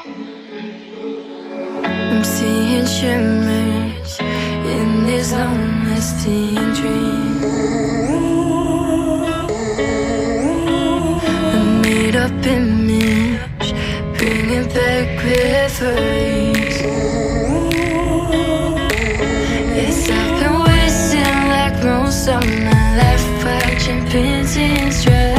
I'm seeing shimmers in these long-lasting dreams. A made-up image, bringing back memories. Yes, I've been wasting like most of my life, watching paintings dry.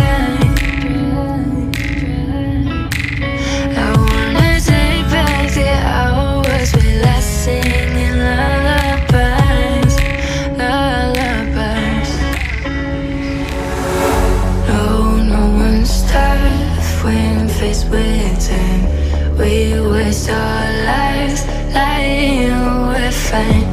I wanna take back the hours we last singing lullabies, lullabies. No one's tough when faced with time. We waste our lives lying we're fine.